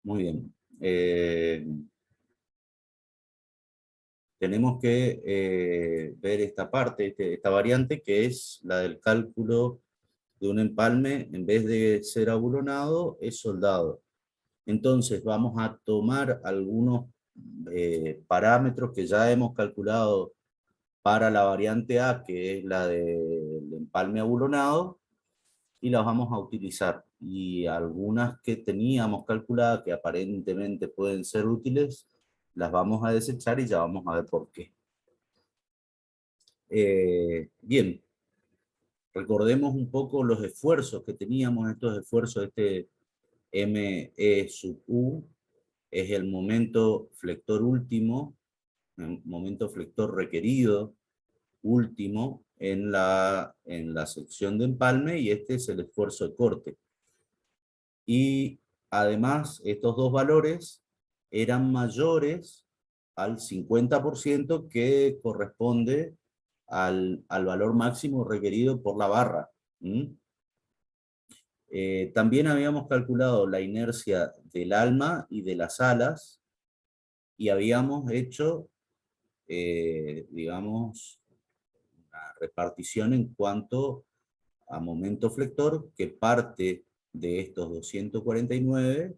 Muy bien. Tenemos que ver esta parte, esta variante, que es la del cálculo de un empalme. En vez de ser abulonado, es soldado. Entonces vamos a tomar algunos parámetros que ya hemos calculado para la variante A, que es la del empalme abulonado, y las vamos a utilizar. Y algunas que teníamos calculadas, que aparentemente pueden ser útiles, las vamos a desechar y ya vamos a ver por qué. Bien, recordemos un poco los esfuerzos que teníamos. Estos esfuerzos, este ME sub U, es el momento flector último, el momento flector requerido último en la sección de empalme, y este es el esfuerzo de corte. Y además, estos dos valores eran mayores al 50%, que corresponde al valor máximo requerido por la barra. También habíamos calculado la inercia del alma y de las alas, y habíamos hecho, digamos, una repartición en cuanto a momento flector, que parte de estos 249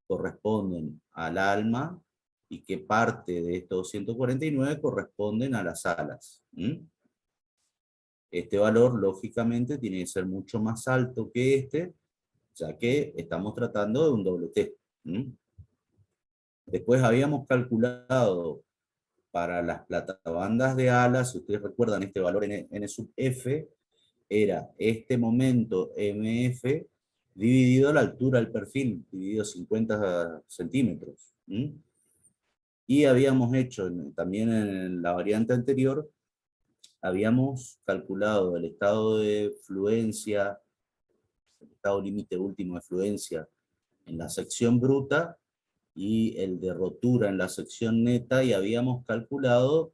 corresponden al alma, y que parte de estos 149 corresponden a las alas. Este valor, lógicamente, tiene que ser mucho más alto que este, ya que estamos tratando de un doble T. Después habíamos calculado para las platabandas de alas, si ustedes recuerdan, este valor N sub F era este momento MF dividido la altura del perfil, dividido 50 centímetros. Y habíamos hecho, también en la variante anterior, habíamos calculado el estado de fluencia, el estado límite último de fluencia en la sección bruta y el de rotura en la sección neta, y habíamos calculado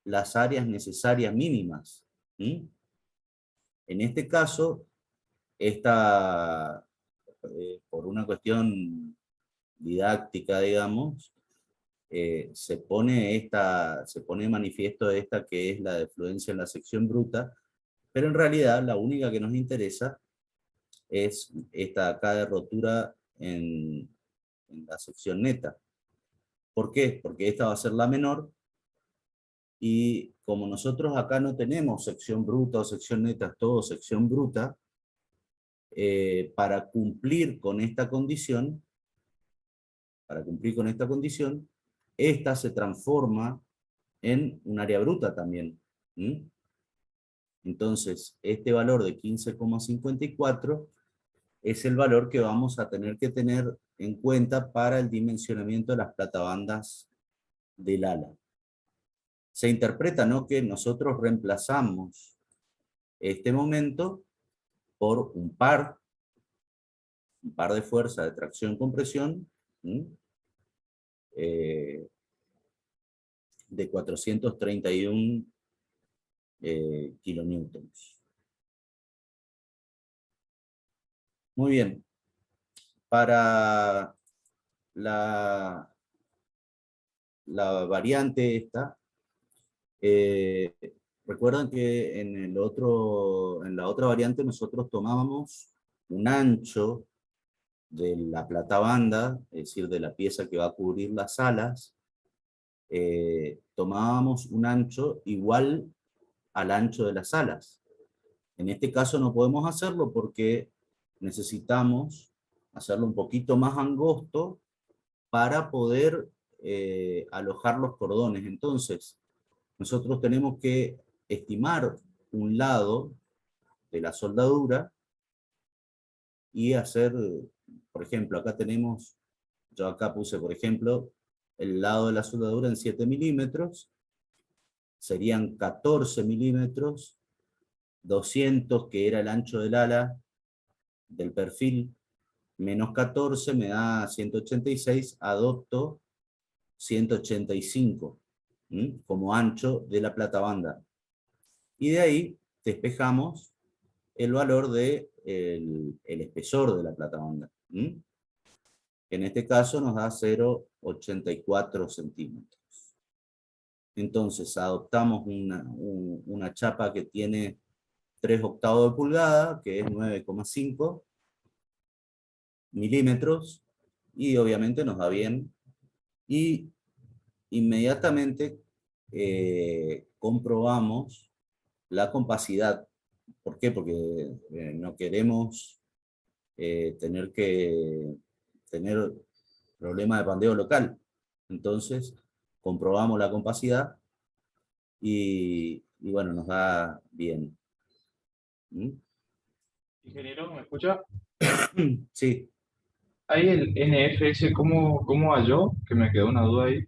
las áreas necesarias mínimas. En este caso, por una cuestión didáctica, digamos, se pone de manifiesto esta, que es la de fluencia en la sección bruta, pero en realidad la única que nos interesa es esta acá de rotura en la sección neta. ¿Por qué? Porque esta va a ser la menor, y como nosotros acá no tenemos sección bruta o sección neta, es todo sección bruta, para cumplir con esta condición, esta se transforma en un área bruta también. Entonces, este valor de 15,54 es el valor que vamos a tener que tener en cuenta para el dimensionamiento de las platabandas del ala. Se interpreta, ¿no?, que nosotros reemplazamos este momento por un par de fuerza de tracción-compresión, de 431 kilonewtons. Muy bien. Para la variante esta, recuerdan que en la otra variante nosotros tomábamos un ancho de la platabanda, es decir, de la pieza que va a cubrir las alas, tomábamos un ancho igual al ancho de las alas. En este caso no podemos hacerlo porque necesitamos hacerlo un poquito más angosto para poder alojar los cordones. Entonces, nosotros tenemos que estimar un lado de la soldadura y hacer, por ejemplo, acá tenemos, yo acá puse, por ejemplo, el lado de la soldadura en 7 milímetros, serían 14 milímetros, 200, que era el ancho del ala, del perfil, menos 14 me da 186, adopto 185 como ancho de la platabanda. Y de ahí despejamos el valor del el espesor de la platabanda. En este caso nos da 0,84 centímetros. Entonces adoptamos una chapa que tiene 3/8 de pulgada, que es 9,5 milímetros, y obviamente nos da bien. Y inmediatamente comprobamos la compacidad. ¿Por qué? Porque no queremos tener problema de pandeo local. Entonces, comprobamos la compacidad y bueno, nos da bien. ¿Mm? Ingeniero, ¿me escucha? Sí, Ahí el NFS, ¿cómo halló? Que me quedó una duda ahí.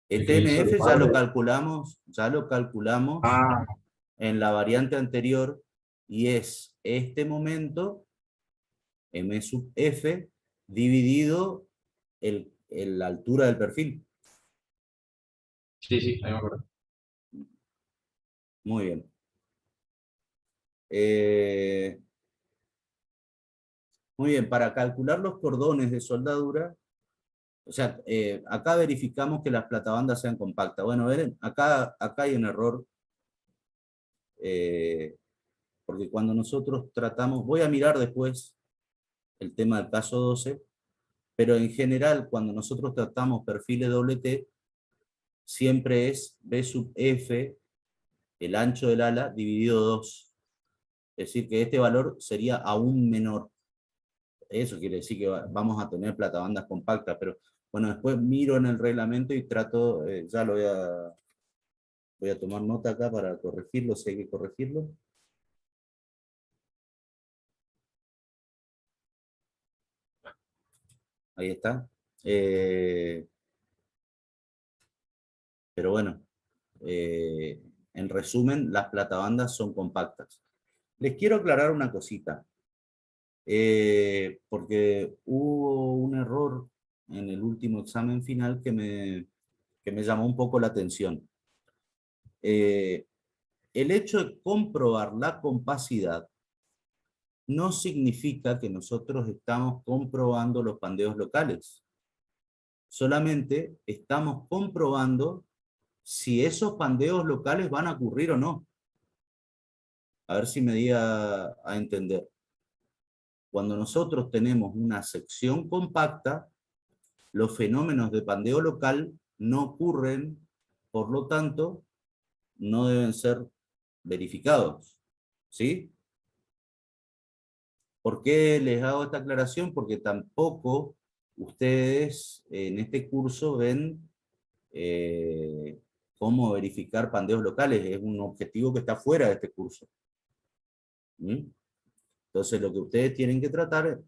El este que hizo el NF par de... ya lo calculamos Ah, en la variante anterior y es este momento, M sub F, dividido la altura del perfil. sí, sí, ahí me acuerdo. Muy bien. Eh, Muy bien, para calcular los cordones de soldadura, o sea, acá verificamos que las platabandas sean compactas. Bueno, ven, acá hay un error, eh, porque cuando nosotros tratamos, voy a mirar después el tema del caso 12, pero en general, cuando nosotros tratamos perfiles doble T, siempre es B sub F, el ancho del ala, dividido 2. Es decir, que este valor sería aún menor. Eso quiere decir que vamos a tener platabandas compactas, pero bueno, después miro en el reglamento y trato, ya lo voy a tomar nota acá para corregirlo, si hay que corregirlo. Ahí está. Eh, pero bueno, en resumen, las platabandas son compactas. Les quiero aclarar una cosita, porque hubo un error en el último examen final que me llamó un poco la atención. Eh, el hecho de comprobar la compacidad no significa que nosotros estamos comprobando los pandeos locales. Solamente estamos comprobando si esos pandeos locales van a ocurrir o no. A ver si me di a entender. Cuando nosotros tenemos una sección compacta, los fenómenos de pandeo local no ocurren, por lo tanto, no deben ser verificados. ¿Sí? ¿Por qué les hago esta aclaración? Porque tampoco ustedes en este curso ven cómo verificar pandeos locales. Es un objetivo que está fuera de este curso. ¿Mm? Entonces, lo que ustedes tienen que tratar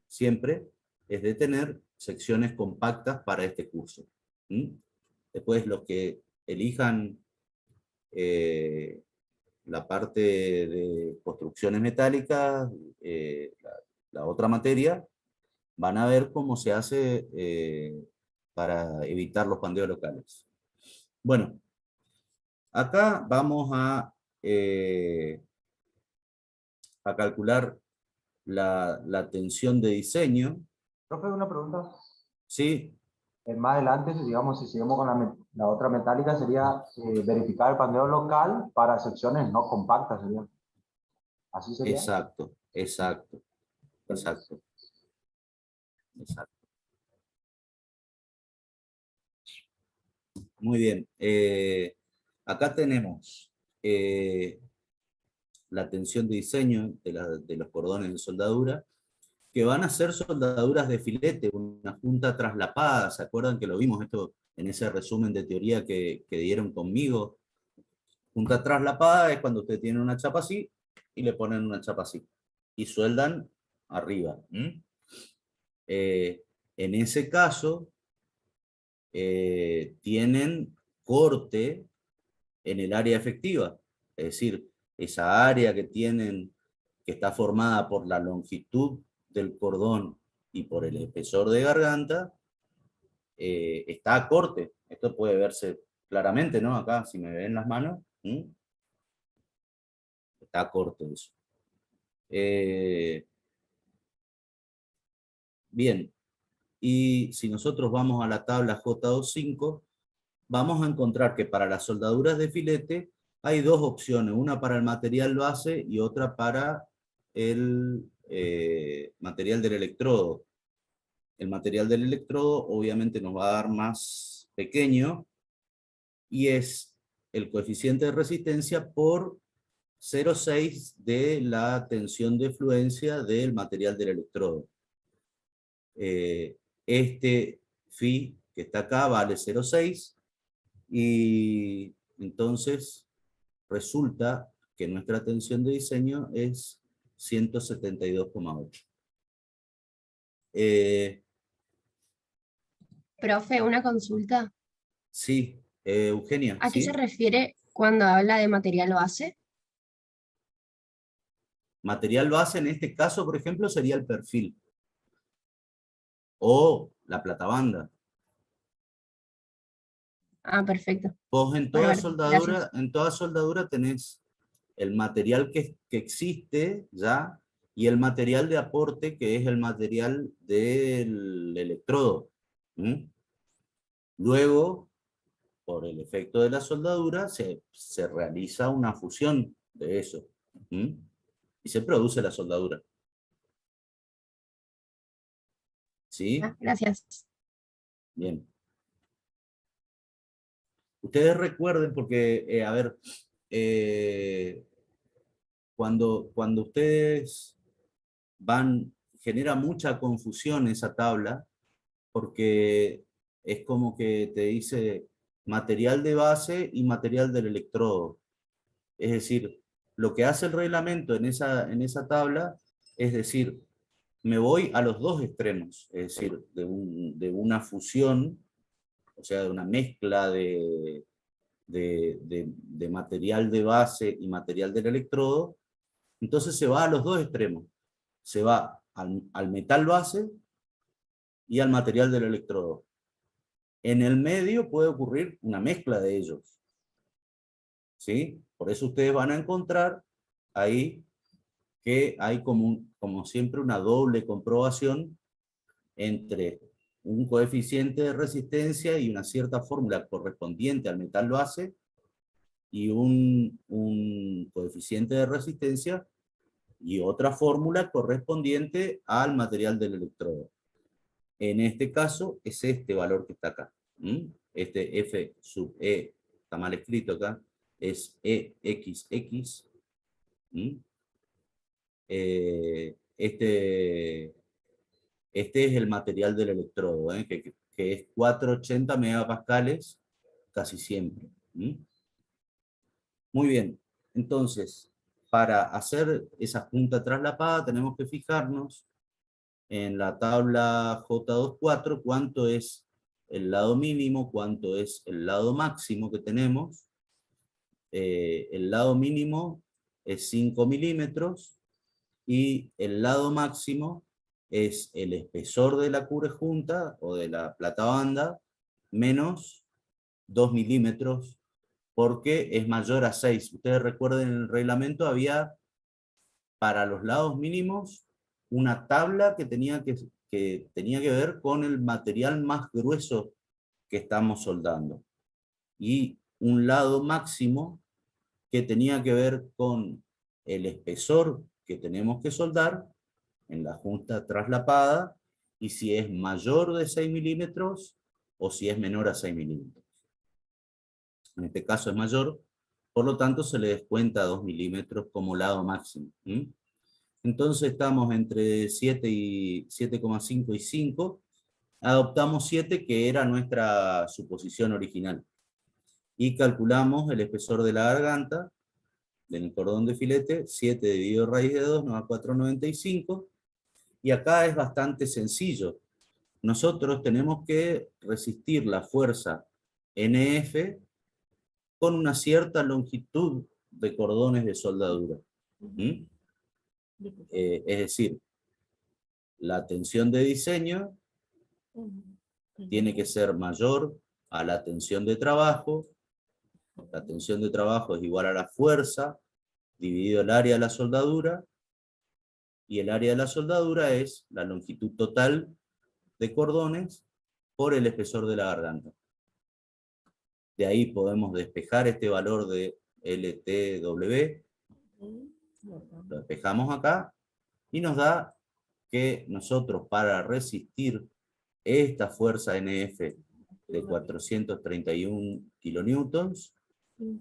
siempre es de tener secciones compactas para este curso. ¿Mm? Después, los que elijan eh, la parte de construcciones metálicas, la otra materia, van a ver cómo se hace para evitar los pandeos locales. Bueno, acá vamos a calcular la tensión de diseño. Profe, una pregunta. ¿Sí? Más adelante, digamos, si seguimos con la otra metálica, sería verificar el pandeo local para secciones no compactas, sería. ¿Así sería? Exacto, exacto, exacto, exacto. Muy bien. Acá tenemos la tensión de diseño de los cordones de soldadura, que van a ser soldaduras de filete, una junta traslapada. ¿Se acuerdan que lo vimos esto en ese resumen de teoría que dieron conmigo? Junta traslapada es cuando usted tiene una chapa así y le ponen una chapa así y sueldan arriba. En ese caso, tienen corte en el área efectiva, es decir, esa área que tienen, que está formada por la longitud del cordón y por el espesor de garganta, está a corte. Esto puede verse claramente, ¿no? Acá, si me ven las manos, está a corte eso. Eh, Bien, y si nosotros vamos a la tabla J25, vamos a encontrar que para las soldaduras de filete hay dos opciones, una para el material base y otra para el material del electrodo. El material del electrodo obviamente nos va a dar más pequeño y es el coeficiente de resistencia por 0,6 de la tensión de fluencia del material del electrodo. Este phi que está acá vale 0,6 y entonces resulta que nuestra tensión de diseño es 172,8. Profe, una consulta. Sí, Eugenia, ¿A qué se ¿sí? refiere cuando habla de material base? Material base en este caso, por ejemplo, sería el perfil o la platabanda. Ah, perfecto. Vos en Bárbaro, gracias. toda soldadura tenés el material que existe ya y el material de aporte, que es el material del electrodo. Luego, por el efecto de la soldadura, se realiza una fusión de eso. Y se produce la soldadura. ¿Sí? Ah, gracias. Bien. Ustedes recuerden, porque, a ver, cuando ustedes genera mucha confusión esa tabla, porque es como que te dice material de base y material del electrodo. Es decir, lo que hace el reglamento en esa tabla es decir, me voy a los dos extremos, es decir, de una fusión, o sea, de una mezcla de material de base y material del electrodo, entonces se va a los dos extremos. Se va al metal base y al material del electrodo. En el medio puede ocurrir una mezcla de ellos. ¿Sí? Por eso ustedes van a encontrar ahí que hay como siempre una doble comprobación entre un coeficiente de resistencia y una cierta fórmula correspondiente al metal base y un coeficiente de resistencia y otra fórmula correspondiente al material del electrodo. En este caso es este valor que está acá. Este F sub E, está mal escrito acá, es EXX. Este es el material del electrodo, que es 480 megapascales casi siempre. Muy bien, entonces, para hacer esa punta traslapada tenemos que fijarnos en la tabla J24 cuánto es el lado mínimo, cuánto es el lado máximo que tenemos. El lado mínimo es 5 milímetros y el lado máximo es el espesor de la cubrejunta o de la platabanda menos 2 milímetros porque es mayor a 6. Ustedes recuerden, en el reglamento había para los lados mínimos una tabla que tenía que ver con el material más grueso que estamos soldando. Y un lado máximo que tenía que ver con el espesor que tenemos que soldar en la junta traslapada y si es mayor de 6 milímetros o si es menor a 6 milímetros. En este caso es mayor, por lo tanto se le descuenta 2 milímetros como lado máximo. Entonces estamos entre 7,5 y 5. Adoptamos 7, que era nuestra suposición original. Y calculamos el espesor de la garganta, del cordón de filete, 7 dividido raíz de 2 nos da 4,95. Y acá es bastante sencillo. Nosotros tenemos que resistir la fuerza NF con una cierta longitud de cordones de soldadura. Es decir, la tensión de diseño tiene que ser mayor a la tensión de trabajo. La tensión de trabajo es igual a la fuerza dividido el área de la soldadura, y el área de la soldadura es la longitud total de cordones por el espesor de la garganta. De ahí podemos despejar este valor de LTW, lo despejamos acá, y nos da que nosotros para resistir esta fuerza NF de 431 kilonewtons,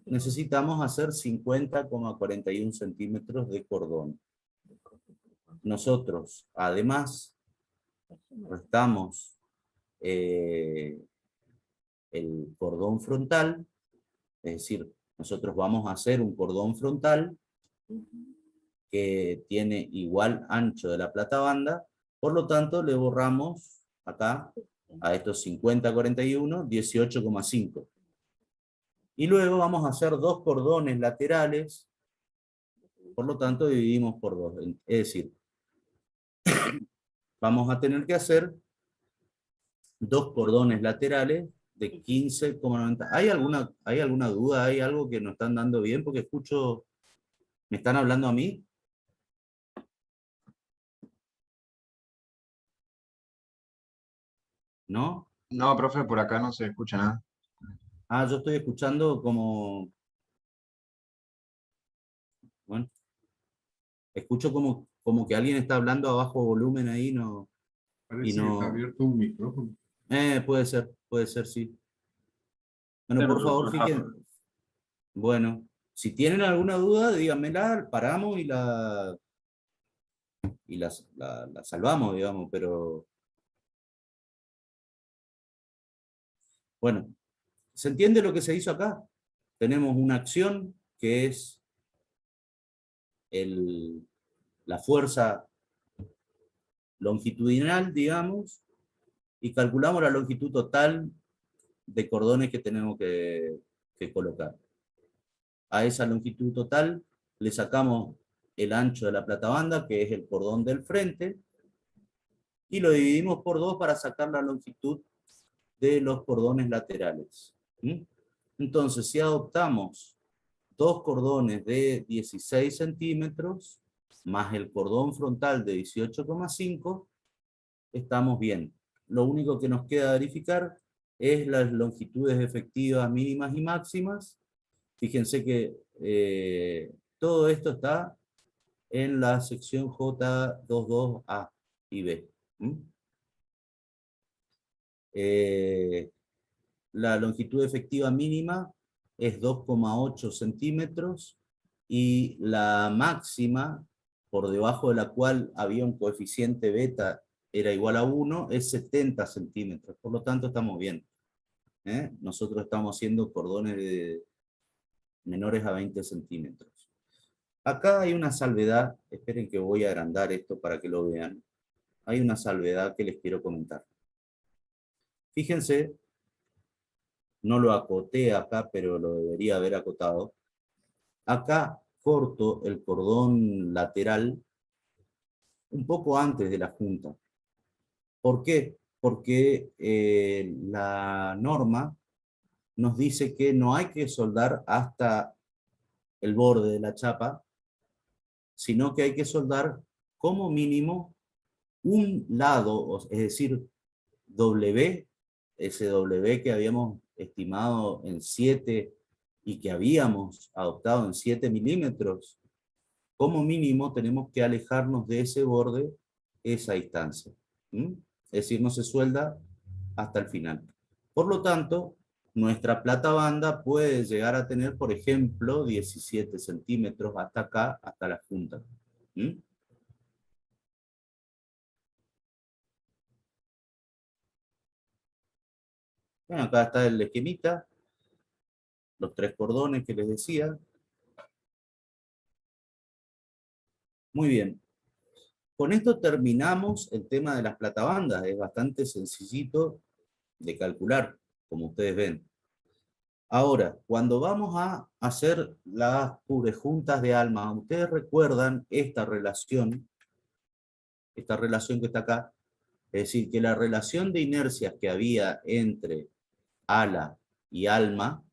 necesitamos hacer 50,41 centímetros de cordón. Nosotros, además, restamos el cordón frontal, es decir, nosotros vamos a hacer un cordón frontal que tiene igual ancho de la platabanda, por lo tanto le borramos acá a estos 50,41, 18,5. Y luego vamos a hacer dos cordones laterales, por lo tanto dividimos por 2. Es decir, vamos a tener que hacer dos cordones laterales de 15,90. ¿Hay alguna duda? ¿Hay algo que nos están dando bien? Porque escucho, ¿me están hablando a mí? ¿No? No, profe, por acá no se escucha nada. Ah, yo estoy escuchando como... Bueno, escucho como que alguien está hablando a bajo volumen ahí, no... Parece Y que no- está abierto un micrófono. puede ser, sí. Bueno, por favor, fíjense. Bueno, si tienen alguna duda, díganmela, paramos y la salvamos, digamos, pero... Bueno, ¿se entiende lo que se hizo acá? Tenemos una acción que es la fuerza longitudinal, digamos, y calculamos la longitud total de cordones que tenemos que colocar. A esa longitud total le sacamos el ancho de la platabanda, que es el cordón del frente, y lo dividimos por 2 para sacar la longitud de los cordones laterales. ¿Mm? Entonces, si adoptamos dos cordones de 16 centímetros, más el cordón frontal de 18,5, estamos bien. Lo único que nos queda verificar es las longitudes efectivas mínimas y máximas. Fíjense que todo esto está en la sección J22A y B. ¿Mm? La longitud efectiva mínima es 2,8 centímetros y la máxima, por debajo de la cual había un coeficiente beta era igual a 1, es 70 centímetros. Por lo tanto, estamos bien. Nosotros estamos haciendo cordones menores a 20 centímetros. Acá hay una salvedad, esperen que voy a agrandar esto para que lo vean. Hay una salvedad que les quiero comentar. Fíjense, no lo acoté acá, pero lo debería haber acotado. Acá corto el cordón lateral un poco antes de la junta. ¿Por qué? Porque la norma nos dice que no hay que soldar hasta el borde de la chapa, sino que hay que soldar como mínimo un lado, es decir, W, ese W que habíamos estimado en 7 y que habíamos adoptado en 7 milímetros, como mínimo tenemos que alejarnos de ese borde esa distancia. ¿Mm? Es decir, no se suelda hasta el final. Por lo tanto, nuestra platabanda puede llegar a tener, por ejemplo, 17 centímetros hasta acá, hasta la punta. ¿Mm? Bueno, acá está el esquemita, los 3 cordones que les decía. Muy bien. Con esto terminamos el tema de las platabandas. Es bastante sencillito de calcular, como ustedes ven. Ahora, cuando vamos a hacer las cubrejuntas de alma, ustedes recuerdan esta relación que está acá. Es decir, que la relación de inercias que había entre ala y alma,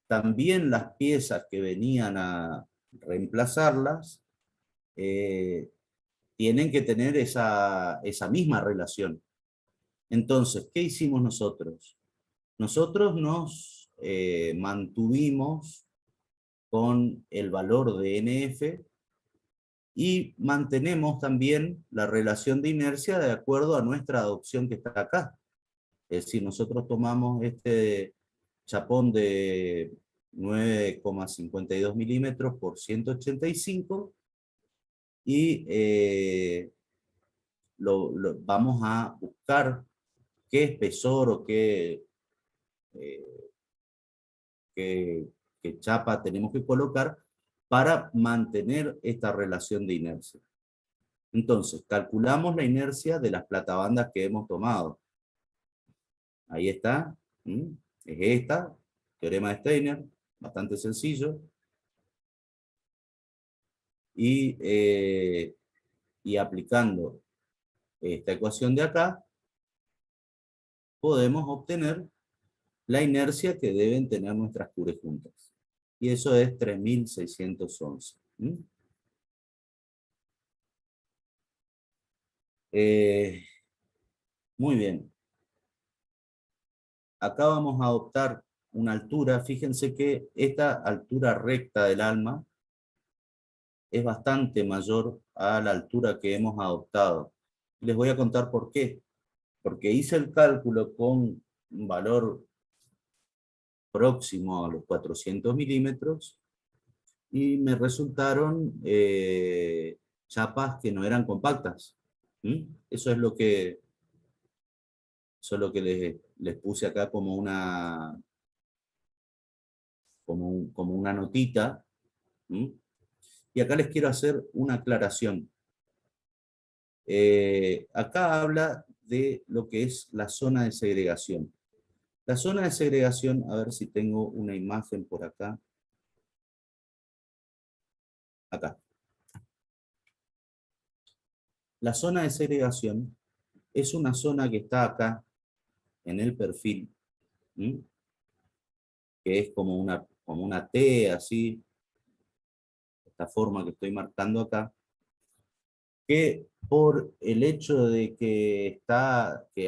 también las piezas que venían a reemplazarlas tienen que tener esa misma relación. Entonces, ¿qué hicimos nosotros? Nosotros nos mantuvimos con el valor de NF y mantenemos también la relación de inercia de acuerdo a nuestra adopción que está acá. Es decir, nosotros tomamos este chapón de 9,52 milímetros por 185 y vamos a buscar qué espesor o qué chapa tenemos que colocar para mantener esta relación de inercia. Entonces, calculamos la inercia de las platabandas que hemos tomado. Ahí está, es esta, teorema de Steiner, bastante sencillo. Y aplicando esta ecuación de acá, podemos obtener la inercia que deben tener nuestras juntas. Y eso es 3611. Muy bien. Acá vamos a adoptar una altura. Fíjense que esta altura recta del alma es bastante mayor a la altura que hemos adoptado. Les voy a contar por qué. Porque hice el cálculo con un valor próximo a los 400 milímetros y me resultaron chapas que no eran compactas. Eso es lo que les puse acá como una notita. Y acá les quiero hacer una aclaración. Acá habla de lo que es la zona de segregación. La zona de segregación, a ver si tengo una imagen por acá. Acá. La zona de segregación es una zona que está acá en el perfil, que es como una T, así, esta forma que estoy marcando acá, que por el hecho de que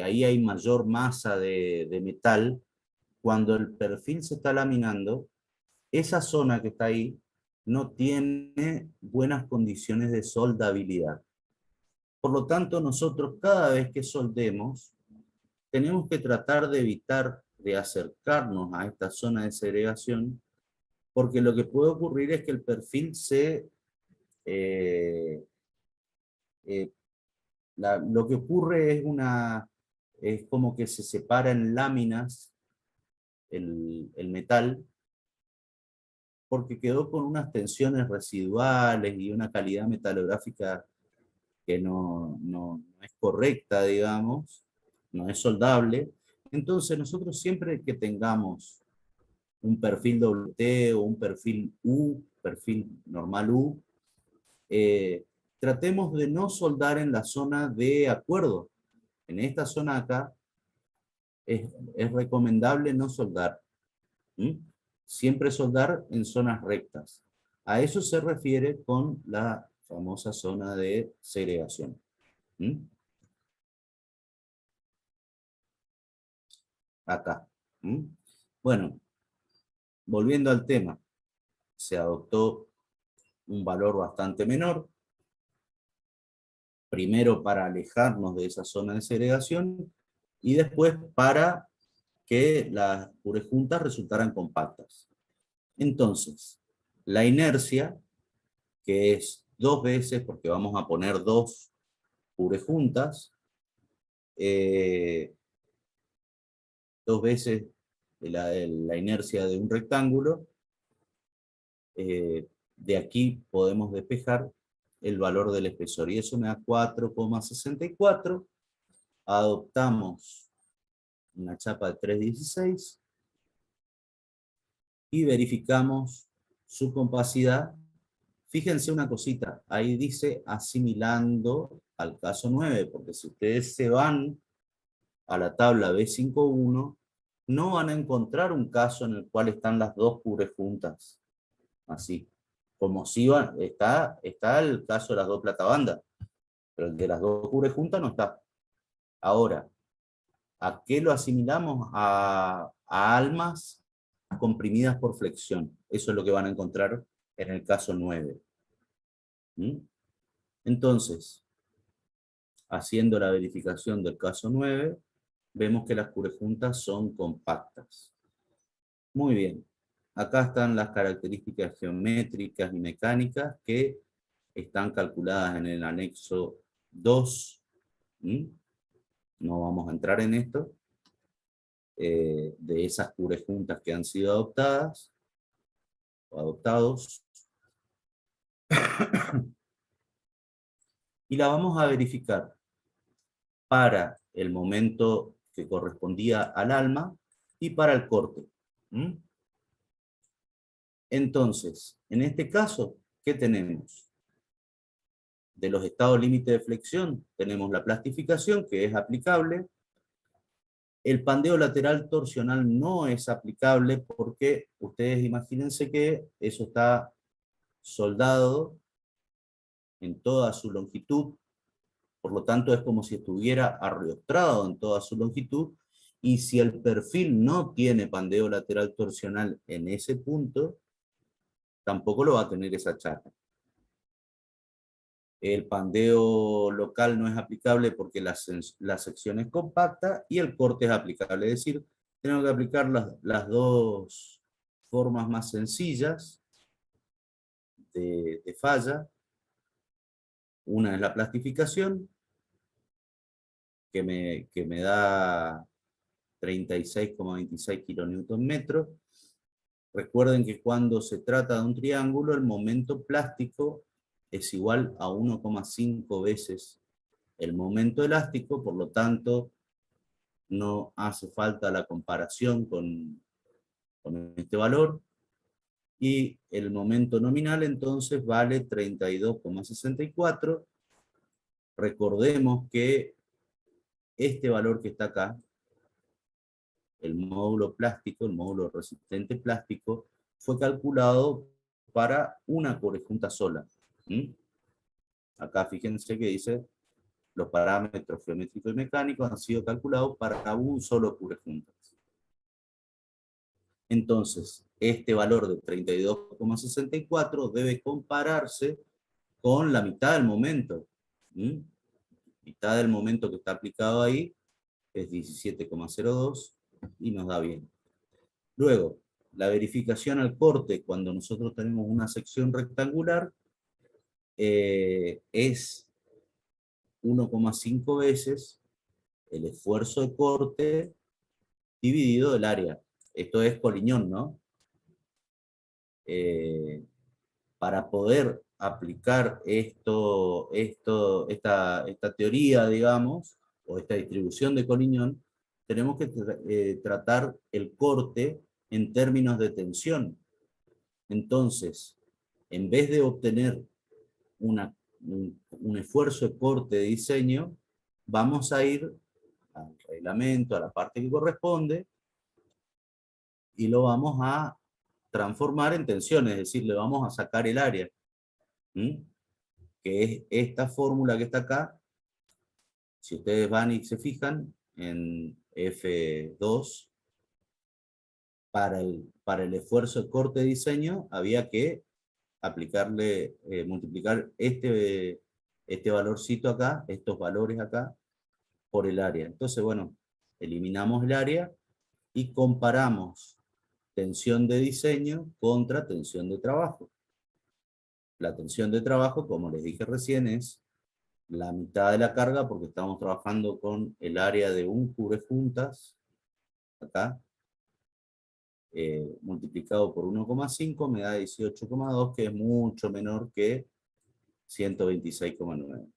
ahí hay mayor masa de metal, cuando el perfil se está laminando, esa zona que está ahí no tiene buenas condiciones de soldabilidad. Por lo tanto, nosotros cada vez que soldemos, tenemos que tratar de evitar de acercarnos a esta zona de segregación, porque lo que puede ocurrir es que el perfil lo que ocurre es como que se separa en láminas el metal, porque quedó con unas tensiones residuales y una calidad metalográfica que no es correcta, digamos, no es soldable. Entonces nosotros siempre que tengamos un perfil WT o un perfil U, perfil normal U, tratemos de no soldar en la zona de acuerdo. En esta zona acá es recomendable no soldar. Siempre soldar en zonas rectas. A eso se refiere con la famosa zona de segregación. Acá. Bueno, volviendo al tema, se adoptó un valor bastante menor, primero para alejarnos de esa zona de segregación y después para que las juntas resultaran compactas. Entonces, la inercia, que es 2 veces, porque vamos a poner 2 juntas, 2 veces la inercia de un rectángulo, de aquí podemos despejar el valor del espesor, y eso me da 4,64. Adoptamos una chapa de 3,16 y verificamos su compacidad. Fíjense una cosita, ahí dice asimilando al caso 9, porque si ustedes se van a la tabla B51, no van a encontrar un caso en el cual están las 2 juntas, así, como si está el caso de las dos platabandas, pero el de las dos cubres-juntas no está. Ahora, ¿a qué lo asimilamos? A almas comprimidas por flexión. Eso es lo que van a encontrar en el caso 9. ¿Mm? Entonces, haciendo la verificación del caso 9, vemos que las cubres-juntas son compactas. Muy bien. Acá están las características geométricas y mecánicas que están calculadas en el anexo 2. ¿Mm? No vamos a entrar en esto. De esas cubres-juntas que han sido adoptadas o adoptados. Y la vamos a verificar para el momento que correspondía al alma y para el corte. ¿Mm? Entonces, en este caso, ¿qué tenemos? De los estados límite de flexión, tenemos la plastificación, que es aplicable. El pandeo lateral torsional no es aplicable porque ustedes imagínense que eso está soldado en toda su longitud, por lo tanto es como si estuviera arriostrado en toda su longitud, y si el perfil no tiene pandeo lateral torsional en ese punto, tampoco lo va a tener esa chapa. El pandeo local no es aplicable porque la sección es compacta y el corte es aplicable. Es decir, tenemos que aplicar las dos formas más sencillas de falla. Una es la plastificación, que me da 36,26 kilonewton-metros. Recuerden que cuando se trata de un triángulo, el momento plástico es igual a 1,5 veces el momento elástico, por lo tanto, no hace falta la comparación con este valor. Y el momento nominal entonces vale 32,64. Recordemos que este valor que está acá, el módulo plástico, el módulo resistente plástico, fue calculado para una cubrecunta sola. ¿Mm? Acá fíjense que dice, los parámetros geométricos y mecánicos han sido calculados para un solo cubrecuntas. Entonces, este valor de 32,64 debe compararse con la mitad del momento. ¿Mm? Mitad del momento que está aplicado ahí es 17,02 y nos da bien. Luego, la verificación al corte cuando nosotros tenemos una sección rectangular es 1,5 veces el esfuerzo de corte dividido el área. Esto es Collignon, ¿no? Para poder aplicar esta teoría, digamos, o esta distribución de Collignon, tenemos que tratar el corte en términos de tensión. Entonces, en vez de obtener un esfuerzo de corte de diseño, vamos a ir al reglamento, a la parte que corresponde, y lo vamos a transformar en tensión, es decir, le vamos a sacar el área, ¿Mm? Que es esta fórmula que está acá. Si ustedes van y se fijan en F2, para el esfuerzo de corte de diseño había que aplicarle, multiplicar este valorcito acá, estos valores acá, por el área. Entonces, bueno, eliminamos el área y comparamos tensión de diseño contra tensión de trabajo. La tensión de trabajo, como les dije recién, es la mitad de la carga porque estamos trabajando con el área de un cubrecuntas, acá, multiplicado por 1,5 me da 18,2, que es mucho menor que 126,9.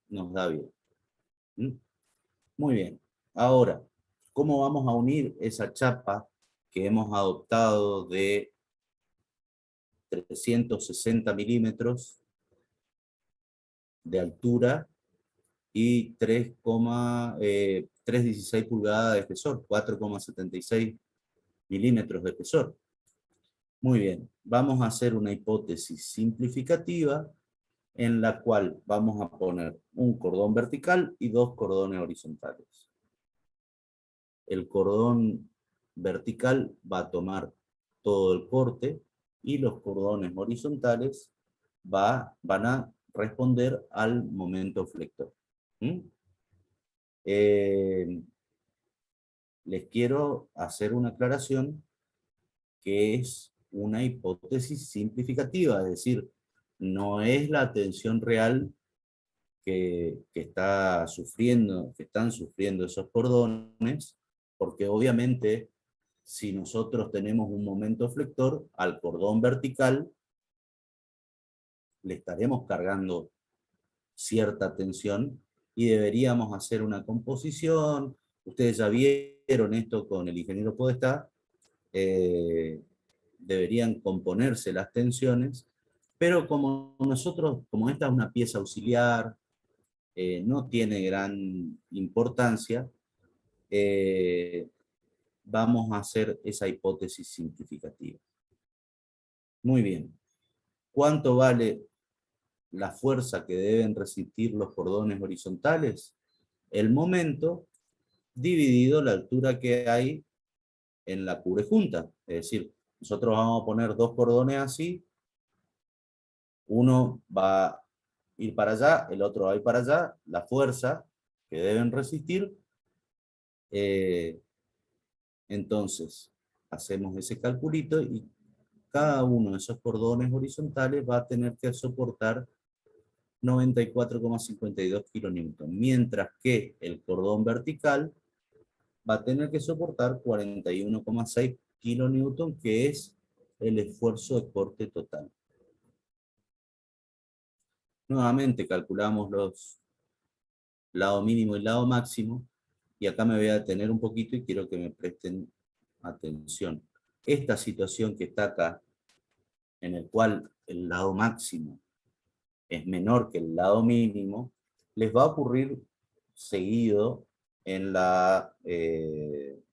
Nos da bien. ¿Mm? Muy bien. Ahora, ¿cómo vamos a unir esa chapa que hemos adoptado de 360 milímetros de altura y 3,16 pulgadas de espesor, 4,76 milímetros de espesor? Muy bien, vamos a hacer una hipótesis simplificativa en la cual vamos a poner un cordón vertical y dos cordones horizontales. El cordón vertical va a tomar todo el corte y los cordones horizontales van a responder al momento flector. ¿Mm? Les quiero hacer una aclaración que es una hipótesis simplificativa, es decir, no es la tensión real que están sufriendo esos cordones, porque obviamente si nosotros tenemos un momento flector, al cordón vertical le estaremos cargando cierta tensión y deberíamos hacer una composición. Ustedes ya vieron esto con el ingeniero Podestá, deberían componerse las tensiones, pero como como esta es una pieza auxiliar, no tiene gran importancia, vamos a hacer esa hipótesis simplificativa. Muy bien. ¿Cuánto vale la fuerza que deben resistir los cordones horizontales? El momento dividido la altura que hay en la cubrejunta. Es decir, nosotros vamos a poner dos cordones así, uno va a ir para allá, el otro va a ir para allá, la fuerza que deben resistir, entonces hacemos ese calculito y cada uno de esos cordones horizontales va a tener que soportar 94,52 kilonewton, mientras que el cordón vertical va a tener que soportar 41,6 kilonewton, que es el esfuerzo de corte total. Nuevamente calculamos los lado mínimo y lado máximo, y acá me voy a detener un poquito y quiero que me presten atención. Esta situación que está acá, en el cual el lado máximo es menor que el lado mínimo, les va a ocurrir seguido en el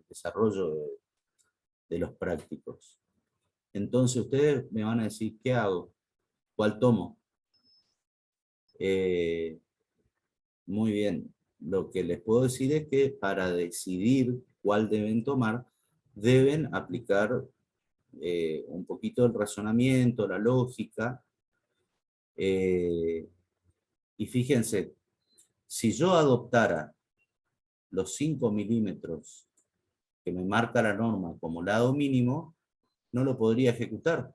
desarrollo de los prácticos. Entonces ustedes me van a decir, ¿qué hago? ¿Cuál tomo? Muy bien. Lo que les puedo decir es que para decidir cuál deben tomar, deben aplicar un poquito el razonamiento, la lógica. Y fíjense, si yo adoptara los 5 milímetros que me marca la norma como lado mínimo, no lo podría ejecutar.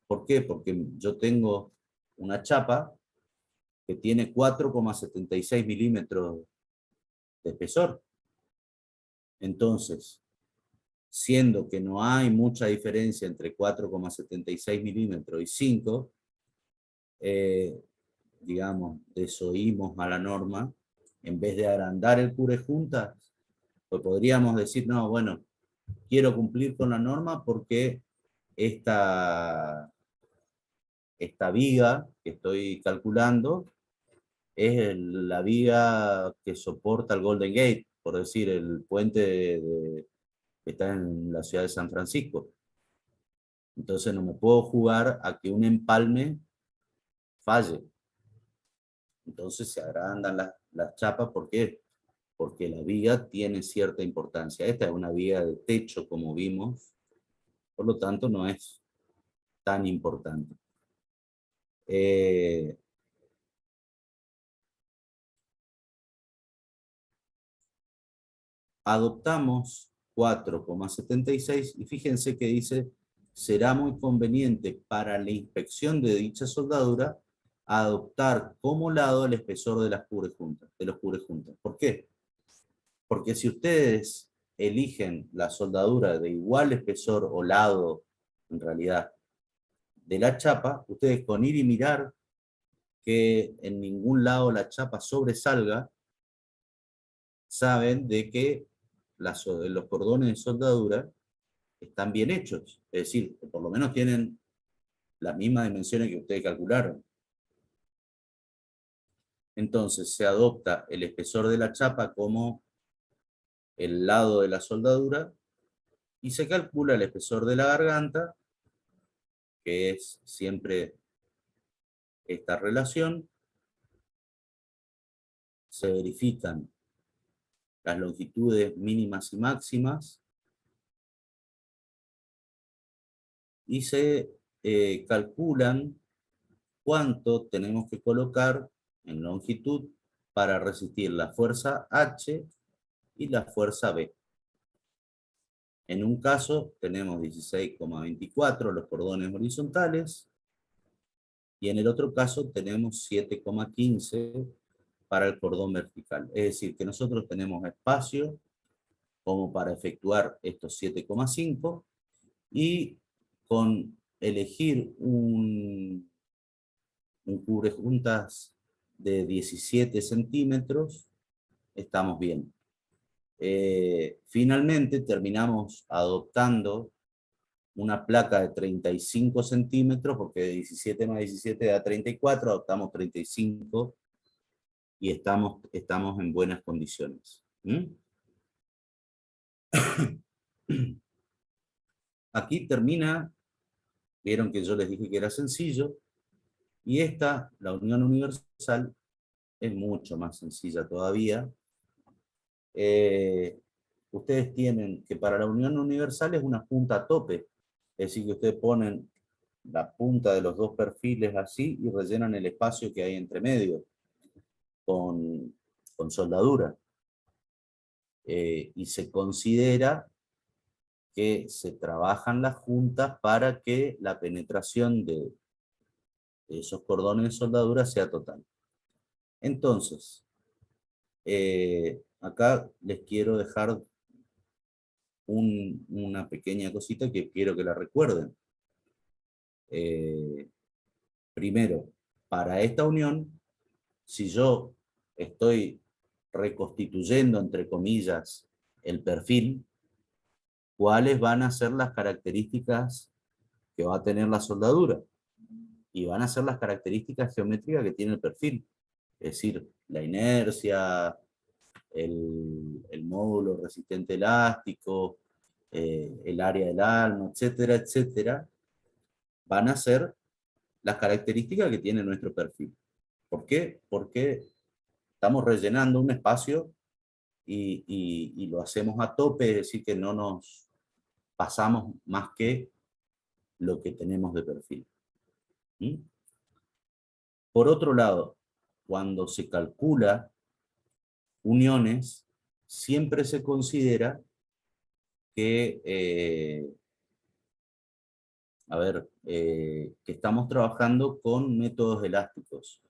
¿Por qué? Porque yo tengo una chapa que tiene 4,76 milímetros de espesor. Entonces, siendo que no hay mucha diferencia entre 4,76 milímetros y 5, digamos, desoímos a la norma, en vez de agrandar el curejunta, pues podríamos decir, no, bueno, quiero cumplir con la norma porque esta viga que estoy calculando es la viga que soporta el Golden Gate, por decir, el puente que está en la ciudad de San Francisco. Entonces no me puedo jugar a que un empalme falle. Entonces se agrandan las chapas. ¿Por qué? Porque la viga tiene cierta importancia. Esta es una viga de techo, como vimos, por lo tanto no es tan importante. Adoptamos 4,76 y fíjense que dice, será muy conveniente para la inspección de dicha soldadura adoptar como lado el espesor de los cubrejuntas. ¿Por qué? Porque si ustedes eligen la soldadura de igual espesor o lado, en realidad, de la chapa, ustedes con ir y mirar que en ningún lado la chapa sobresalga, saben de que los cordones de soldadura están bien hechos, es decir, que por lo menos tienen las mismas dimensiones que ustedes calcularon. Entonces se adopta el espesor de la chapa como el lado de la soldadura Y se calcula el espesor de la garganta, que es siempre esta relación. Se verifican las longitudes mínimas y máximas y se calculan cuánto tenemos que colocar en longitud para resistir la fuerza H y la fuerza B. En un caso tenemos 16,24 los cordones horizontales y en el otro caso tenemos 7,15 para el cordón vertical. Es decir, que nosotros tenemos espacio como para efectuar estos 7,5 y con elegir un cubrejuntas de 17 centímetros estamos bien. Finalmente terminamos adoptando una placa de 35 centímetros, porque 17 más 17 da 34, adoptamos 35 y estamos en buenas condiciones. Aquí termina, vieron que yo les dije que era sencillo, y esta, la unión universal, es mucho más sencilla todavía. Ustedes tienen que para la unión universal es una punta a tope, es decir, que ustedes ponen la punta de los dos perfiles así y rellenan el espacio que hay entre medio con soldadura. Y se considera que se trabajan las juntas para que la penetración de esos cordones de soldadura sea total. Entonces, acá les quiero dejar una pequeña cosita que quiero que la recuerden. Primero, para esta unión, si yo estoy reconstituyendo, entre comillas, el perfil, ¿cuáles van a ser las características que va a tener la soldadura? Y van a ser las características geométricas que tiene el perfil. Es decir, la inercia, el módulo resistente elástico, el área del alma, etcétera, etcétera, van a ser las características que tiene nuestro perfil. ¿Por qué? Porque estamos rellenando un espacio y lo hacemos a tope, es decir, que no nos pasamos más que lo que tenemos de perfil. ¿Mm? Por otro lado, cuando se calcula uniones, siempre se considera que, que estamos trabajando con métodos elásticos.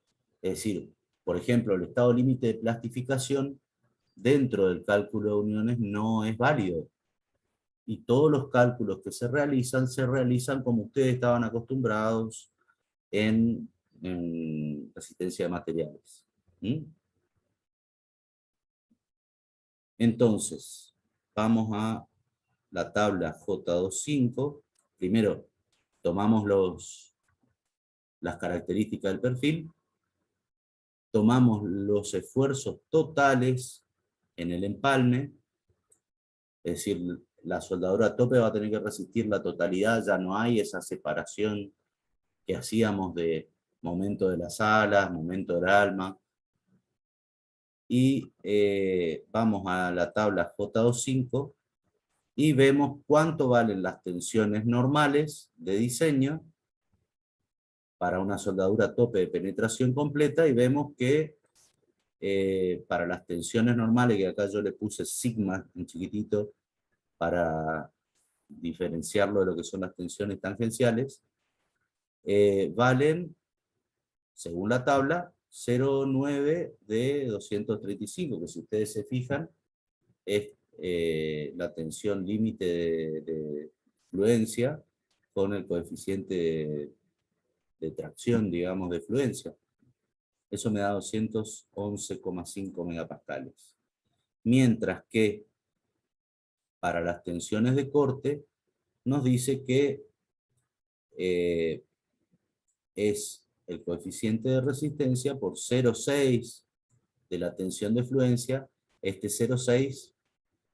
Es decir, por ejemplo, el estado límite de plastificación dentro del cálculo de uniones no es válido. Y todos los cálculos que se realizan como ustedes estaban acostumbrados en resistencia de materiales. ¿Mm? Entonces, vamos a la tabla J25. Primero, tomamos las características del perfil, tomamos los esfuerzos totales en el empalme, es decir, la soldadura a tope va a tener que resistir la totalidad, ya no hay esa separación que hacíamos de momento de las alas, momento del alma. Y vamos a la tabla J25 y vemos cuánto valen las tensiones normales de diseño para una soldadura a tope de penetración completa, y vemos que para las tensiones normales, que acá yo le puse sigma en chiquitito para diferenciarlo de lo que son las tensiones tangenciales, valen, según la tabla, 0,9 de 235, que si ustedes se fijan, es la tensión límite de fluencia con el coeficiente de tracción, digamos, de fluencia. Eso me da 211,5 megapascales. Mientras que para las tensiones de corte nos dice que es el coeficiente de resistencia por 0,6 de la tensión de fluencia. Este 0,6,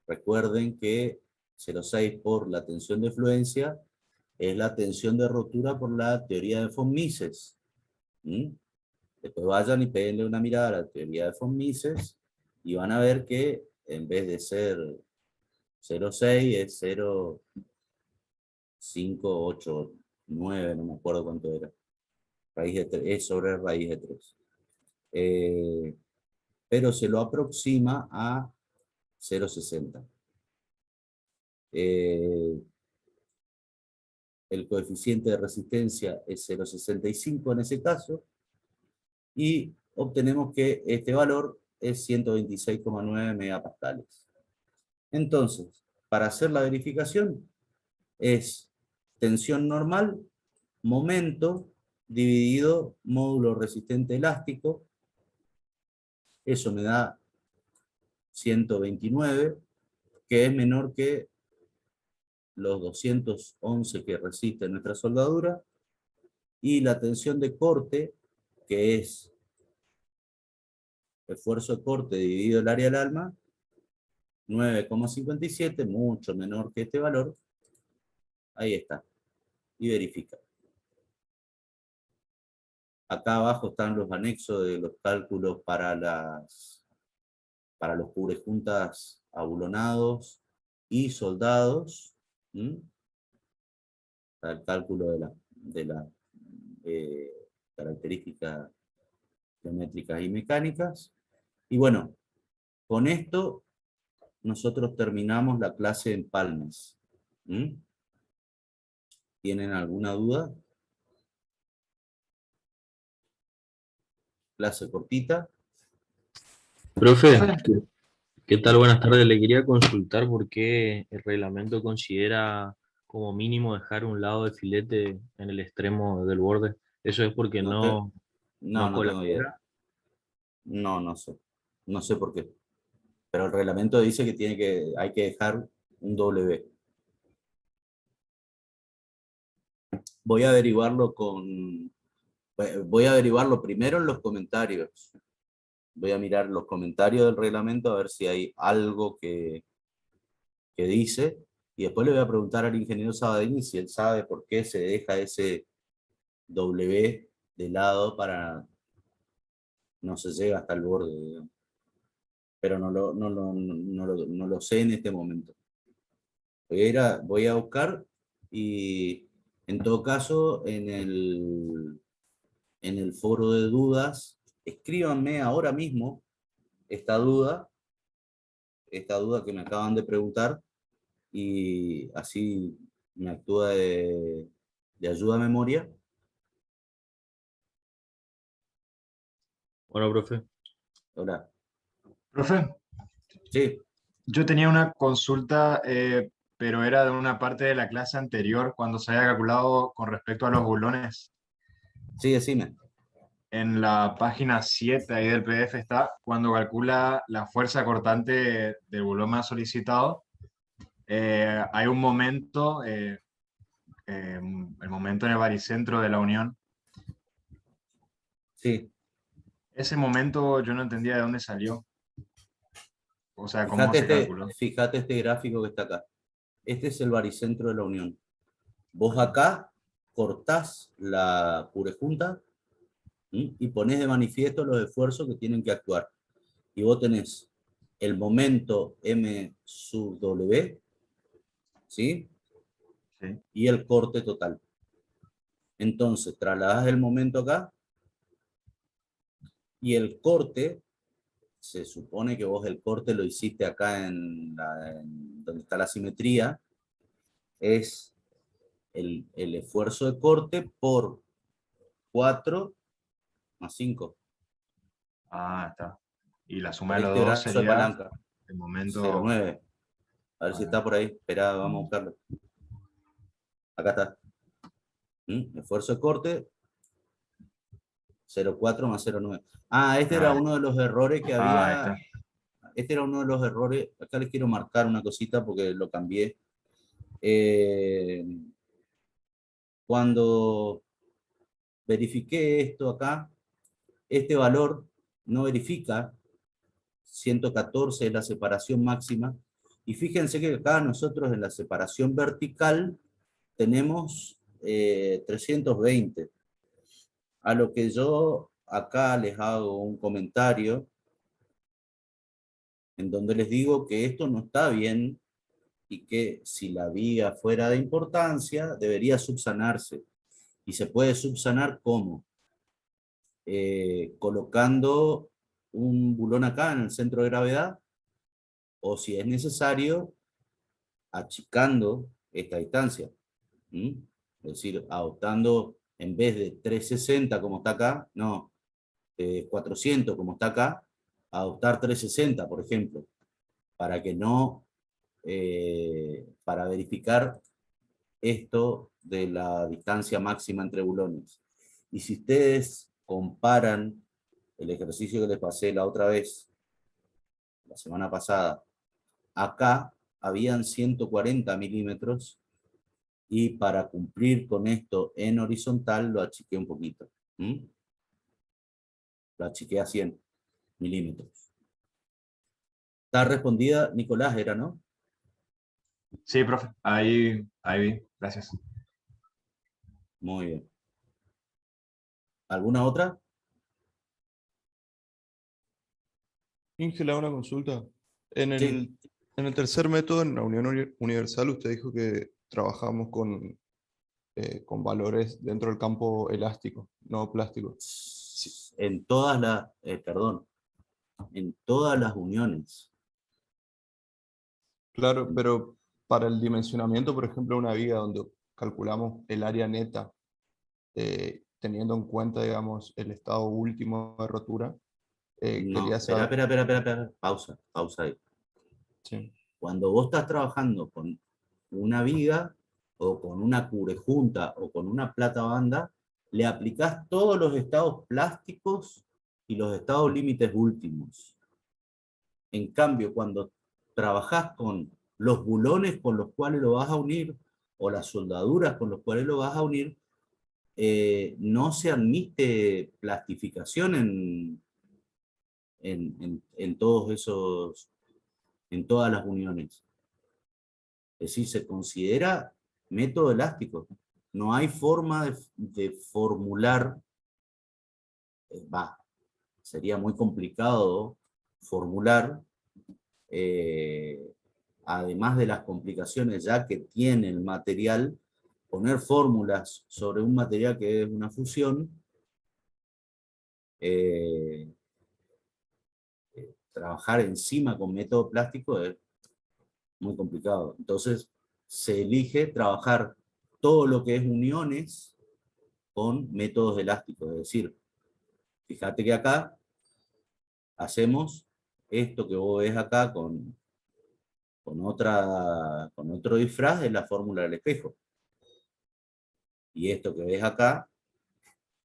recuerden que 0,6 por la tensión de fluencia, es la tensión de rotura por la teoría de von Mises. Después vayan y péguenle una mirada a la teoría de von Mises y van a ver que en vez de ser 0,6 es 0,589, no me acuerdo cuánto era. Raíz de 3, es sobre raíz de 3. Pero se lo aproxima a 0,60. El coeficiente de resistencia es 0,65 en ese caso, y obtenemos que este valor es 126,9 megapascales. Entonces, para hacer la verificación, es tensión normal, momento, dividido módulo resistente elástico, eso me da 129, que es menor que los 211 que resiste nuestra soldadura, y la tensión de corte, que es esfuerzo de corte dividido el área del alma, 9,57, mucho menor que este valor. Ahí está. Y verifica. Acá abajo están los anexos de los cálculos para los cubrejuntas abulonados y soldados. Está el cálculo de las características geométricas y mecánicas. Y bueno, con esto nosotros terminamos la clase en Palmes. ¿Tienen alguna duda? Clase cortita. Profe, ¿qué tal? Buenas tardes. Le quería consultar por qué el reglamento considera como mínimo dejar un lado de filete en el extremo del borde. ¿Eso es porque No no tengo idea. colabora? No sé. No sé por qué. Pero el reglamento dice que hay que dejar un W. Voy a averiguarlo primero en los comentarios. Voy a mirar los comentarios del reglamento a ver si hay algo que dice, y después le voy a preguntar al ingeniero Sabadini si él sabe por qué se deja ese W de lado para no se llega hasta el borde, digamos. Pero no lo sé en este momento. Voy a buscar, y en todo caso en el foro de dudas escríbanme ahora mismo esta duda que me acaban de preguntar, y así me actúa de ayuda a memoria. Bueno, profe. Ahora, Profe, sí, yo tenía una consulta, pero era de una parte de la clase anterior, cuando se había calculado con respecto a los bulones. sí, decime. En la página 7 ahí del PDF está, cuando calcula la fuerza cortante del bulón más solicitado, hay un momento, el momento en el baricentro de la unión. Sí, Ese momento yo no entendía de dónde salió. O sea, cómo se calculó. fíjate este gráfico que está acá. Este es el baricentro de la unión. Vos acá cortás la purejunta y ponés de manifiesto los esfuerzos que tienen que actuar. Y vos tenés el momento M sub W, ¿sí? Sí. Y el corte total. Entonces, trasladás el momento acá, y el corte, se supone que vos el corte lo hiciste acá en donde está la simetría, es el esfuerzo de corte por 4 más 5. Ah, está. Y la suma Por de los este dos brazo de sería palanca, el momento. 0,9. A ver si está por ahí. Espera, vamos a buscarlo. Acá está. Esfuerzo de corte, 0,4 más 0,9. Ah, este era uno de los errores que Ah, ahí había. está. Este era uno de los errores. Acá les quiero marcar una cosita porque lo cambié. Cuando verifiqué esto acá, este valor no verifica, 114 es la separación máxima, Y fíjense que acá nosotros en la separación vertical tenemos 320. A lo que yo acá les hago un comentario en donde les digo que esto no está bien y que si la vía fuera de importancia debería subsanarse. ¿Y se puede subsanar cómo? Colocando un bulón acá en el centro de gravedad, o si es necesario, achicando esta distancia. Es decir, adoptando, en vez de 360 como está acá, no, 400 como está acá, adoptar 360, por ejemplo, para que no, para verificar esto de la distancia máxima entre bulones. Y si ustedes comparan el ejercicio que les pasé la otra vez, la semana pasada, acá habían 140 milímetros y para cumplir con esto en horizontal lo achiqué un poquito. Lo achiqué a 100 milímetros. Está respondida, Nicolás, era, ¿no? Sí, profe, ahí vi, gracias. Muy bien. ¿Alguna otra? Ángela, una consulta. En Sí. en el tercer método, en la unión universal, usted dijo que trabajamos con valores dentro del campo elástico, no plástico. En todas las, perdón, en todas las uniones. Claro, pero para el dimensionamiento, por ejemplo, de una viga donde calculamos el área neta, teniendo en cuenta, digamos, el estado último de rotura, No, quería espera, saber. espera. Pausa ahí. Sí. Cuando vos estás trabajando con una viga, o con una cubrejunta, o con una plata banda, le aplicás todos los estados plásticos y los estados límites últimos. En cambio, cuando trabajás con los bulones con los cuales lo vas a unir, o las soldaduras con los cuales lo vas a unir, no se admite plastificación en todos esos, en todas las uniones. Es decir, se considera método elástico. No hay forma de formular, sería muy complicado formular, además de las complicaciones ya que tiene el material, poner fórmulas sobre un material que es una fusión, trabajar encima con método plástico es muy complicado. Entonces, se elige trabajar todo lo que es uniones con métodos elásticos. Es decir, fíjate que acá hacemos esto que vos ves acá con otro disfraz de la fórmula del espejo. Y esto que ves acá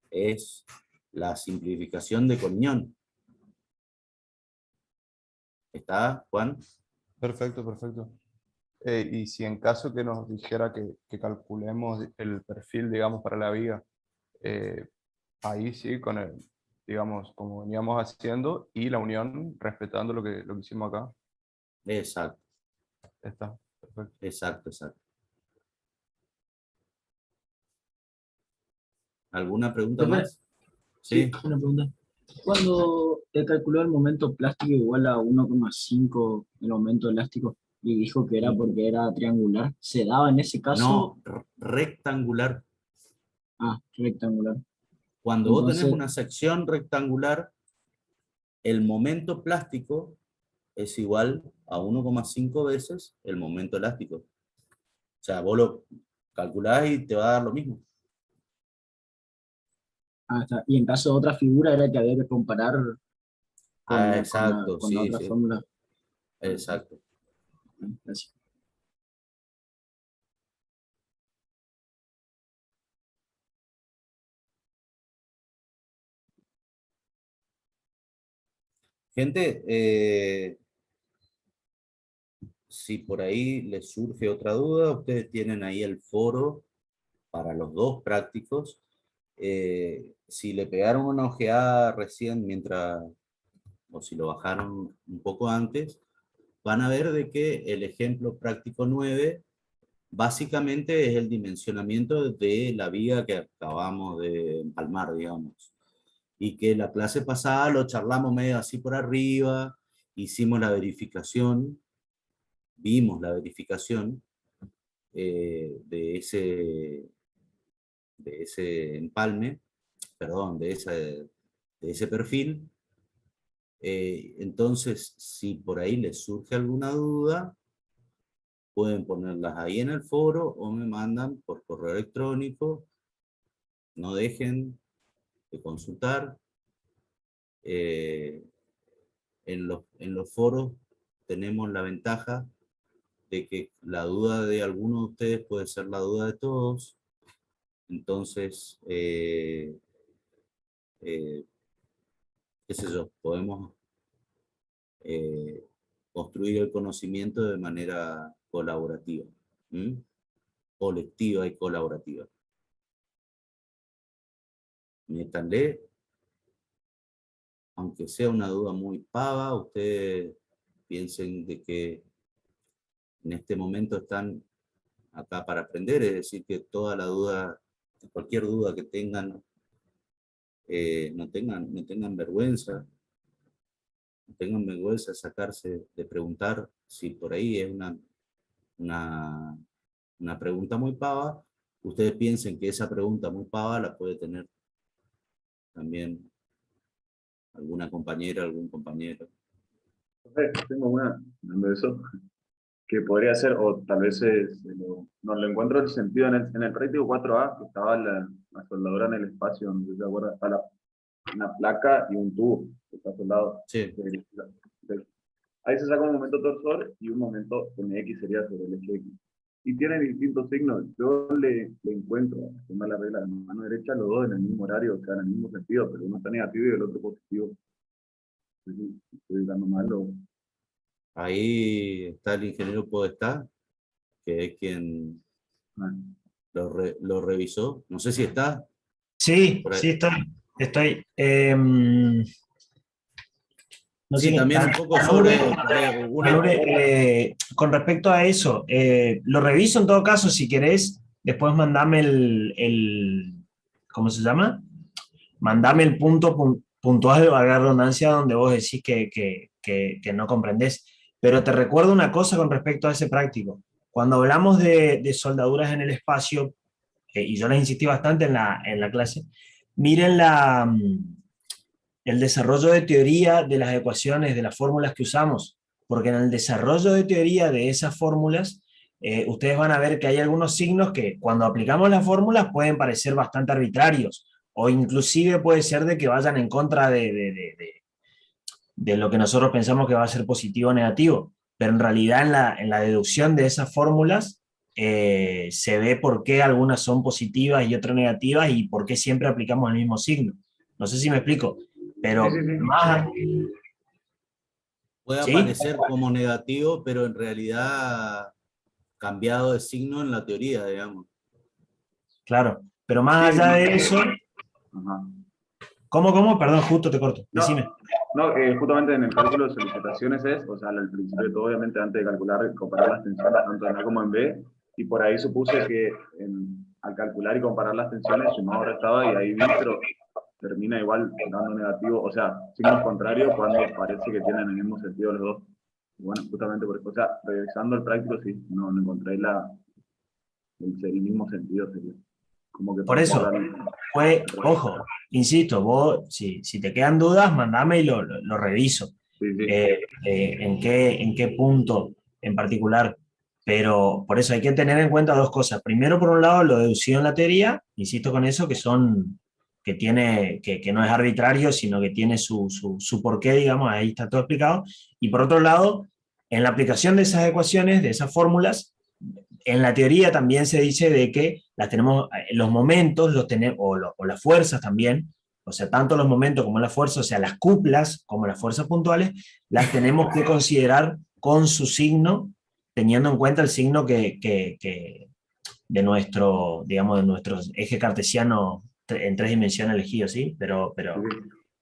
es la simplificación de Collignon. ¿Está, Juan? Perfecto, perfecto. Y si en caso que nos dijera que calculemos el perfil, digamos, para la viga, ahí sí, con el, digamos, como veníamos haciendo, y la unión respetando lo que hicimos acá. Exacto, Está, perfecto. exacto. ¿Alguna pregunta Profe, más? sí, Sí. una pregunta. Cuando te calculó el momento plástico igual a 1,5 el momento elástico y dijo que era porque era triangular, ¿se daba en ese caso? No, rectangular. Ah, rectangular. Cuando vos tenés Entonces, una sección rectangular, el momento plástico es igual a 1,5 veces el momento elástico. O sea, vos lo calculás y te va a dar lo mismo. está. Y en caso de otra figura era que había que comparar Exacto, con la sí, otra sí. fórmula. Exacto. Gracias. Gente, si por ahí les surge otra duda, ustedes tienen ahí el foro para los dos prácticos. Si le pegaron una ojeada recién mientras, o si lo bajaron un poco antes, van a ver de que el ejemplo práctico 9 básicamente es el dimensionamiento de la viga que acabamos de empalmar, digamos. Y que la clase pasada lo charlamos medio así por arriba, hicimos la verificación, vimos la verificación de ese empalme, perdón, de ese perfil. Entonces, si por ahí les surge alguna duda, pueden ponerlas ahí en el foro o me mandan por correo electrónico. No dejen de consultar. En los foros tenemos la ventaja de que la duda de alguno de ustedes puede ser la duda de todos. Entonces, qué sé yo, podemos construir el conocimiento de manera colaborativa, colectiva y colaborativa. Métanle, aunque sea una duda muy pava, ustedes piensen de que en este momento están acá para aprender, es decir, que toda la duda, cualquier duda que tengan, no tengan vergüenza, no tengan vergüenza de sacarse, de preguntar si por ahí es una pregunta muy pava. Ustedes piensen que esa pregunta muy pava la puede tener también alguna compañera, algún compañero. Tengo una, hablando de eso, que podría ser, o tal vez no le encuentro el sentido en el práctico 4A, que estaba la soldadura en el espacio, no sé si se acuerdan, está una placa y un tubo que está soldado. Sí. Ahí se saca un momento torsor y un momento MX sería sobre el eje X. Y tiene distintos signos. Yo le encuentro, según la regla de la mano derecha, los dos en el mismo horario, o sea, en el mismo sentido, pero uno está negativo y el otro positivo. Estoy dando mal o... Ahí está el ingeniero Podestá, que es quien lo revisó. No sé si está. Sí, por ahí. sí, estoy. No Sí, sé, también un poco sobre con respecto a eso, lo reviso en todo caso, si querés, después mandame ¿cómo se llama? Mandame el punto puntual de valga la redundancia donde vos decís que no comprendés. Pero te recuerdo una cosa con respecto a ese práctico. Cuando hablamos de soldaduras en el espacio, y yo les insistí bastante en la clase, miren el desarrollo de teoría de las ecuaciones, de las fórmulas que usamos, porque en el desarrollo de teoría de esas fórmulas, ustedes van a ver que hay algunos signos que cuando aplicamos las fórmulas pueden parecer bastante arbitrarios, o inclusive puede ser de que vayan en contra de lo que nosotros pensamos que va a ser positivo o negativo, pero en realidad en la deducción de esas fórmulas se ve por qué algunas son positivas y otras negativas y por qué siempre aplicamos el mismo signo. No sé si me explico, pero más... Puede aparecer como negativo, pero en realidad cambiado de signo en la teoría, digamos. Claro, pero más allá de eso... ¿Cómo? Perdón, justo te corto. Decime. No, justamente en el cálculo de solicitaciones o sea, al principio de todo, obviamente, antes de calcular, comparar las tensiones tanto en A como en B, y por ahí supuse que al calcular y comparar las tensiones, sumado restaba, y ahí vi, pero termina igual dando negativo, o sea, signos contrarios cuando parece que tienen el mismo sentido los dos. Y bueno, justamente por eso, o sea, revisando el práctico, sí, no encontré el mismo sentido, sería. Como que por eso, ojo, insisto, vos, si te quedan dudas, mandame y lo reviso. Sí. ¿En qué punto en particular? Pero por eso hay que tener en cuenta dos cosas. Primero, por un lado, lo deducido en la teoría, insisto con eso, que no es arbitrario, sino que tiene su porqué, digamos, ahí está todo explicado. Y por otro lado, en la aplicación de esas ecuaciones, de esas fórmulas, en la teoría también se dice de que las tenemos, los momentos los tenemos, o las fuerzas también, o sea, tanto los momentos como las fuerzas, o sea, las cuplas como las fuerzas puntuales, las tenemos que considerar con su signo, teniendo en cuenta el signo de nuestro, digamos, de nuestro eje cartesiano en 3 dimensiones elegido, ¿sí? Pero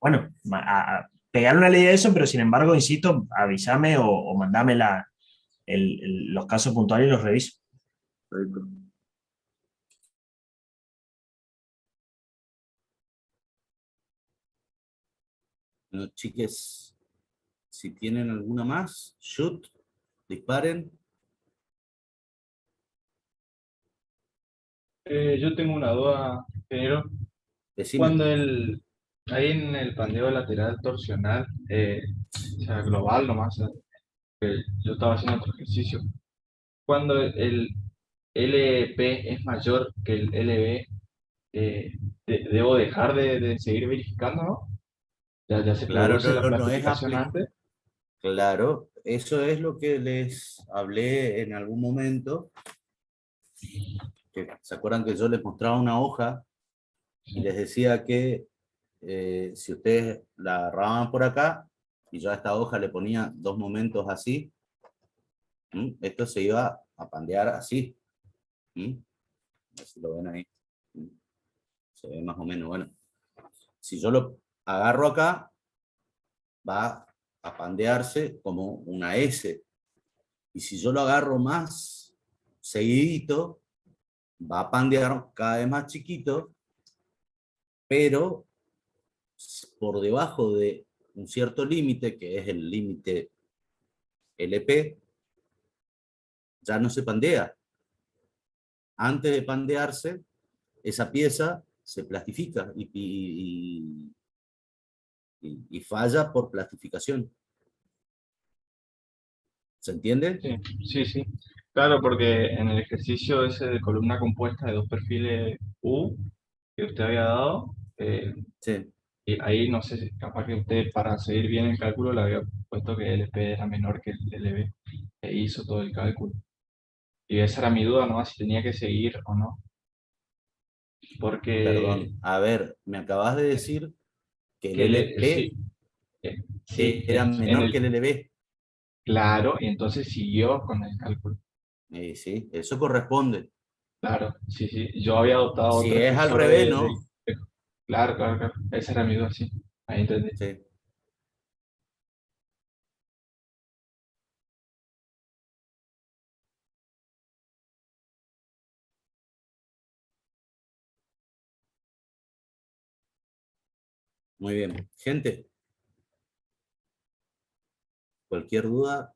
bueno, pegar una ley de eso, pero sin embargo, insisto, avísame o mandame los casos puntuales y los reviso. Perfecto. Bueno, chiques, si tienen alguna más, shoot, disparen. Yo tengo una duda, ingeniero. Decime. Cuando ahí en el pandeo lateral torsional, o sea, global nomás, yo estaba haciendo otro ejercicio. Cuando el LP es mayor que el LB, debo dejar de seguir verificando, ¿no? Ya se Claro, produce la no es plastificación antes. Claro, eso es lo que les hablé en algún momento. Que, ¿se acuerdan que yo les mostraba una hoja y les decía que si ustedes la agarraban por acá y yo a esta hoja le ponía 2 momentos así, esto se iba a pandear así. A ver si lo ven ahí. Se ve más o menos, bueno. Si yo lo agarro acá, va a pandearse como una S. Y si yo lo agarro más seguidito, va a pandear cada vez más chiquito, pero por debajo de un cierto límite, que es el límite LP, ya no se pandea. Antes de pandearse, esa pieza se plastifica y falla por plastificación. ¿Se entiende? Sí, sí, sí. Claro, porque en el ejercicio ese de columna compuesta de dos perfiles U que usted había dado, Sí. y ahí no sé si capaz que usted para seguir bien el cálculo le había puesto que el LP era menor que el LB e hizo todo el cálculo. Y esa era mi duda, ¿no? Si tenía que seguir o no. Porque Perdón, a ver, me acabas de decir que el sí, LP sí, era menor que el LB. claro, y entonces siguió con el cálculo. Sí, eso corresponde. Claro, sí, sí. Yo había adoptado Si otro es al espesor revés, no. Claro, claro, claro. Esa era mi duda, sí. Ahí entendí. Sí. Muy bien. Gente, cualquier duda,